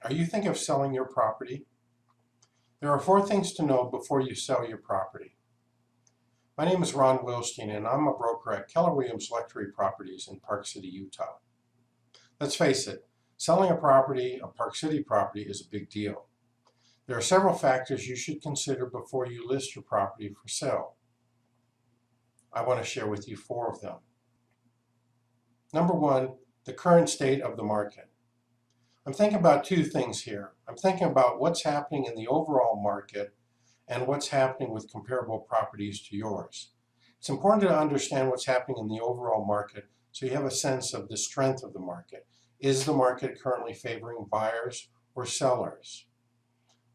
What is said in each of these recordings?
Are you thinking of selling your property? There are 4 things to know before you sell your property. My name is Ron Wilstein, and I'm a broker at Keller Williams Luxury Properties in Park City, Utah. Let's face it, selling a property, a Park City property, is a big deal. There are several factors you should consider before you list your property for sale. I want to share with you 4 of them. Number 1, the current state of the market. I'm thinking about 2 things here. I'm thinking about what's happening in the overall market and what's happening with comparable properties to yours. It's important to understand what's happening in the overall market so you have a sense of the strength of the market. Is the market currently favoring buyers or sellers?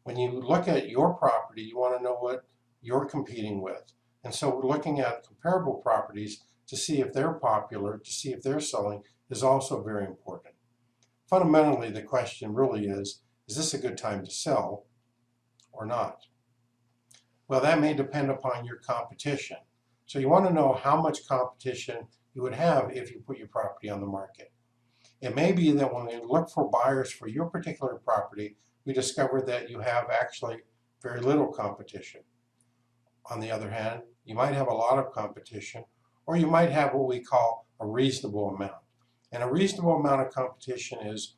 When you look at your property, you want to know what you're competing with. And so we're looking at comparable properties to see if they're popular, to see if they're selling, is also very important. Fundamentally, the question really is this a good time to sell or not? Well, that may depend upon your competition. So you want to know how much competition you would have if you put your property on the market. It may be that when we look for buyers for your particular property, we discover that you have actually very little competition. On the other hand, you might have a lot of competition, or you might have what we call a reasonable amount. And a reasonable amount of competition is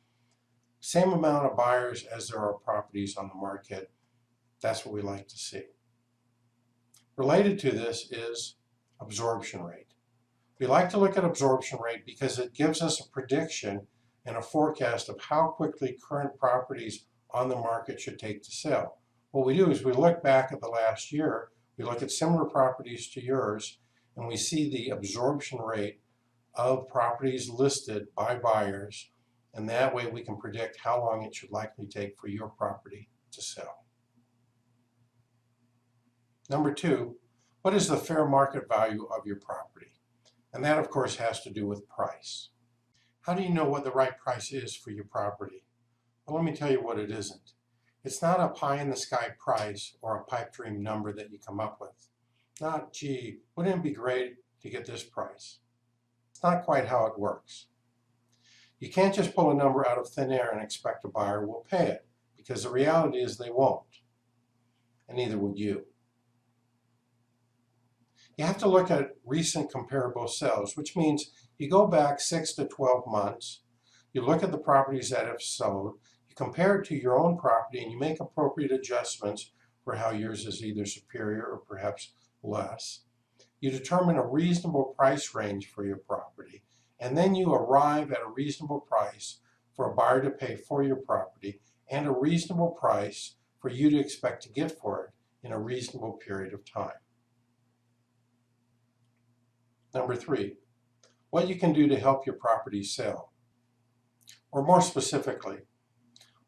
same amount of buyers as there are properties on the market. That's what we like to see. Related to this is absorption rate. We like to look at absorption rate because it gives us a prediction and a forecast of how quickly current properties on the market should take to sell. What we do is we look back at the last year, we look at similar properties to yours, and we see the absorption rate of properties listed by buyers, and that way we can predict how long it should likely take for your property to sell. Number 2, what is the fair market value of your property? And that, of course, has to do with price. How do you know what the right price is for your property? Well, let me tell you what it isn't. It's not a pie-in-the-sky price or a pipe dream number that you come up with. Not, gee, wouldn't it be great to get this price? It's not quite how it works. You can't just pull a number out of thin air and expect a buyer will pay it, because the reality is they won't, and neither would you. You have to look at recent comparable sales, which means you go back 6 to 12 months, you look at the properties that have sold, you compare it to your own property, and you make appropriate adjustments for how yours is either superior or perhaps less. You determine a reasonable price range for your property, and then you arrive at a reasonable price for a buyer to pay for your property and a reasonable price for you to expect to get for it in a reasonable period of time. Number 3, what you can do to help your property sell. Or more specifically,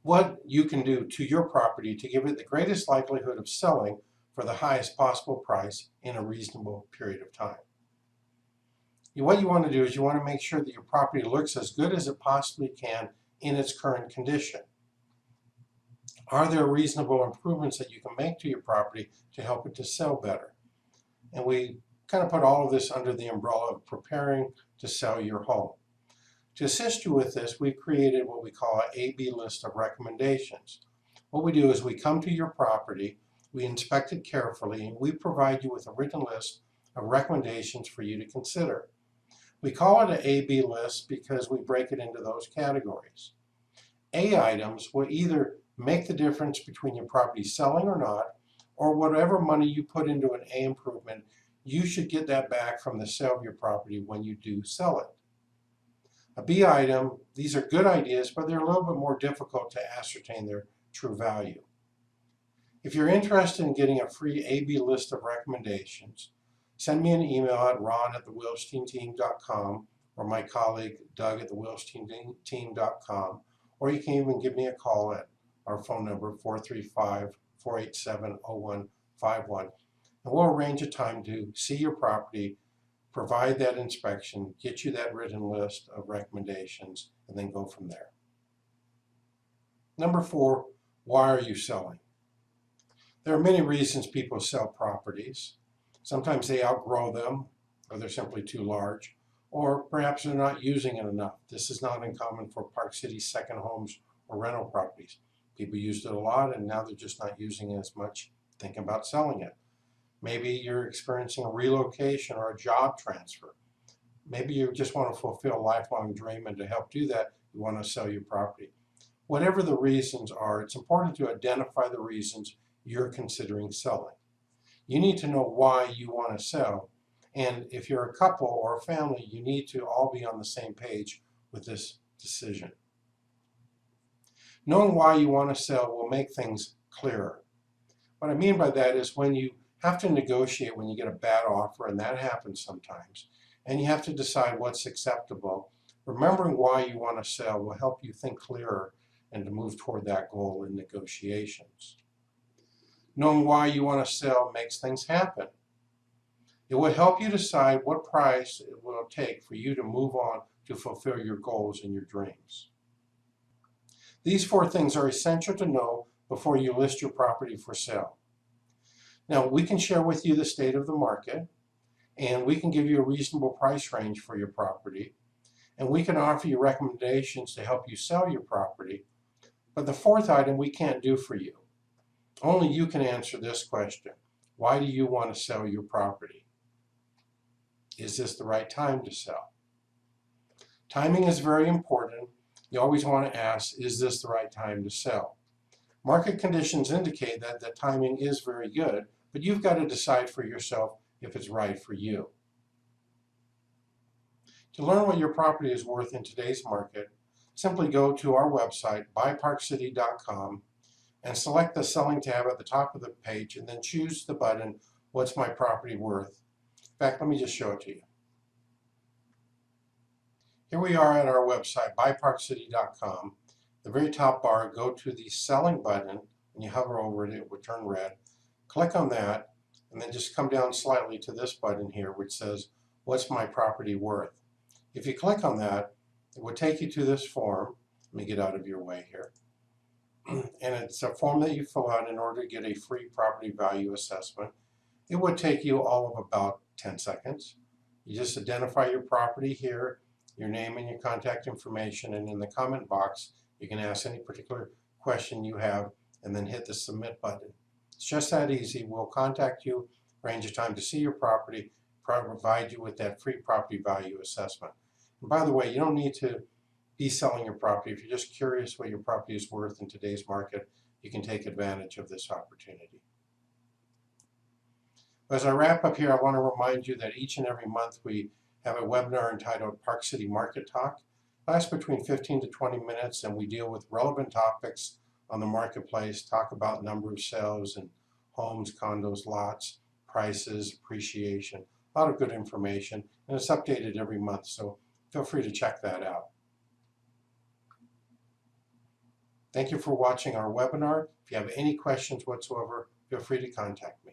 what you can do to your property to give it the greatest likelihood of selling for the highest possible price in a reasonable period of time. What you want to do is you want to make sure that your property looks as good as it possibly can in its current condition. Are there reasonable improvements that you can make to your property to help it to sell better? And we kind of put all of this under the umbrella of preparing to sell your home. To assist you with this, we've created what we call an A/B list of recommendations. What we do is we come to your property, we inspect it carefully, and we provide you with a written list of recommendations for you to consider. We call it an A/B list because we break it into those categories. A items will either make the difference between your property selling or not, or whatever money you put into an A improvement, you should get that back from the sale of your property when you do sell it. A B item, these are good ideas, but they're a little bit more difficult to ascertain their true value. If you're interested in getting a free A/B list of recommendations, send me an email at ron@thewilsteinteam.com or my colleague Doug at thewilsteinteam.com, or you can even give me a call at our phone number 435-487-0151, and we'll arrange a time to see your property, provide that inspection, get you that written list of recommendations, and then go from there. Number 4, why are you selling? There are many reasons people sell properties. Sometimes they outgrow them, or they're simply too large, or perhaps they're not using it enough. This is not uncommon for Park City second homes or rental properties. People used it a lot and now they're just not using it as much, thinking about selling it. Maybe you're experiencing a relocation or a job transfer. Maybe you just want to fulfill a lifelong dream, and to help do that, you want to sell your property. Whatever the reasons are, it's important to identify the reasons you're considering selling. You need to know why you want to sell, and if you're a couple or a family, you need to all be on the same page with this decision. Knowing why you want to sell will make things clearer. What I mean by that is when you have to negotiate when you get a bad offer, and that happens sometimes, and you have to decide what's acceptable, remembering why you want to sell will help you think clearer and to move toward that goal in negotiations. Knowing why you want to sell makes things happen. It will help you decide what price it will take for you to move on to fulfill your goals and your dreams. These 4 things are essential to know before you list your property for sale. Now, we can share with you the state of the market, and we can give you a reasonable price range for your property, and we can offer you recommendations to help you sell your property. But the 4th item we can't do for you. Only you can answer this question. Why do you want to sell your property? Is this the right time to sell? Timing is very important. You always want to ask, is this the right time to sell? Market conditions indicate that the timing is very good, but you've got to decide for yourself if it's right for you. To learn what your property is worth in today's market, simply go to our website, buyparkcity.com, and select the Selling tab at the top of the page, and then choose the button, What's My Property Worth? In fact, let me just show it to you. Here we are at our website, buyparkcity.com. The very top bar, go to the Selling button. When you hover over it, it will turn red. Click on that, and then just come down slightly to this button here, which says, What's My Property Worth? If you click on that, it will take you to this form. Let me get out of your way here. And it's a form that you fill out in order to get a free property value assessment. It would take you all of about 10 seconds. You just identify your property here, your name and your contact information, and in the comment box, you can ask any particular question you have and then hit the submit button. It's just that easy. We'll contact you, arrange a time to see your property, provide you with that free property value assessment. And by the way, you don't need to be selling your property. If you're just curious what your property is worth in today's market, you can take advantage of this opportunity. As I wrap up here, I want to remind you that each and every month we have a webinar entitled Park City Market Talk. It lasts between 15 to 20 minutes, and we deal with relevant topics on the marketplace, talk about number of sales and homes, condos, lots, prices, appreciation, a lot of good information, and it's updated every month, so feel free to check that out. Thank you for watching our webinar. If you have any questions whatsoever, feel free to contact me.